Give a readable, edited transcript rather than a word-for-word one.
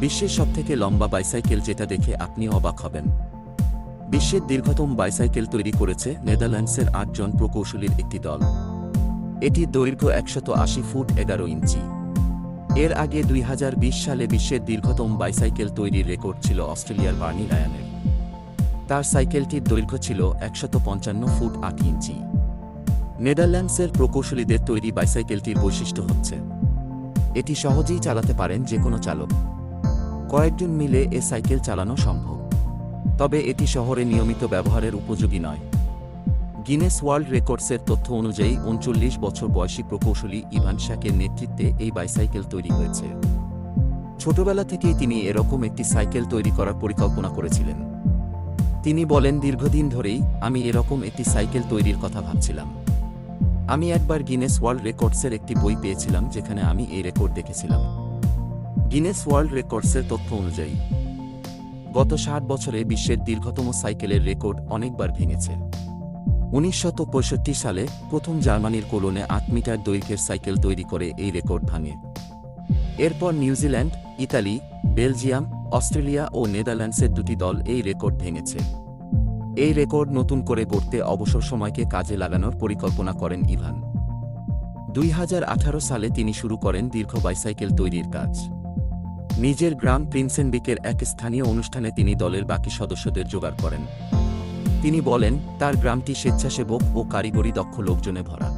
বিশ্বের সবথেকে লম্বা বাইসাইকেল, যেটা দেখে আপনি অবাক হবেন। বিশ্বের দীর্ঘতম বাইসাইকেল তৈরি করেছে নেদারল্যান্ডসের ৮ জন প্রকৌশলীর একটি দল। এটির দৈর্ঘ্য ১৮০ ফুট ১১ ইঞ্চি। এর আগে ২০২০ সালে বিশ্বের দীর্ঘতম বাইসাইকেল তৈরির রেকর্ড ছিল অস্ট্রেলিয়ার বার্নি রায়ানের। তার সাইকেলটির দৈর্ঘ্য ছিল ১৫৫ ফুট ৮ ইঞ্চি। নেদারল্যান্ডসের প্রকৌশলীদের তৈরি বাইসাইকেলটির বৈশিষ্ট্য হচ্ছে এটি সহজেই চালাতে পারেন যে কোনো চালক। কয়েকজন মিলে এ সাইকেল চালানো সম্ভব, তবে এটি শহরে নিয়মিত ব্যবহারের উপযোগী নয়। গিনেস ওয়ার্ল্ড রেকর্ডসের তথ্য অনুযায়ী ৩৯ বছর বয়সী প্রকৌশলী ইভান শ্যাকের নেতৃত্বে এই বাইসাইকেল তৈরি হয়েছে। ছোটবেলা থেকেই তিনি এরকম একটি সাইকেল তৈরি করার পরিকল্পনা করেছিলেন। তিনি বলেন, দীর্ঘদিন ধরেই আমি এরকম একটি সাইকেল তৈরির কথা ভাবছিলাম। আমি একবার গিনেস ওয়ার্ল্ড রেকর্ডসের একটি বই পেয়েছিলাম যেখানে আমি এই রেকর্ড দেখেছিলাম। গিনেস ওয়ার্ল্ড রেকর্ডসের তথ্য অনুযায়ী গত ৬০ বছরে বিশ্বের দীর্ঘতম সাইকেলের রেকর্ড অনেকবার ভেঙেছে। ১৯৬৫ সালে প্রথম জার্মানির কোলোনে ৮ মিটার দৈর্ঘ্যের সাইকেল তৈরি করে এই রেকর্ড ভাঙে। এরপর নিউজিল্যান্ড, ইতালি, বেলজিয়াম, অস্ট্রেলিয়া ও নেদারল্যান্ডসের দুটি দল এই রেকর্ড ভেঙেছে। এই রেকর্ড নতুন করে গড়তে অবসর সময়কে কাজে লাগানোর পরিকল্পনা করেন ইভান। ২০১৮ সালে তিনি শুরু করেন দীর্ঘ বাইসাইকেল তৈরির কাজ। নিজের গ্রাম প্রিন্সেনবিকের এক স্থানীয় অনুষ্ঠানে তিনি দলের বাকি সদস্যদের জোগাড় করেন। তিনি বলেন, তার গ্রামটি স্বেচ্ছাসেবক ও কারিগরি দক্ষ লোকজনে ভরা।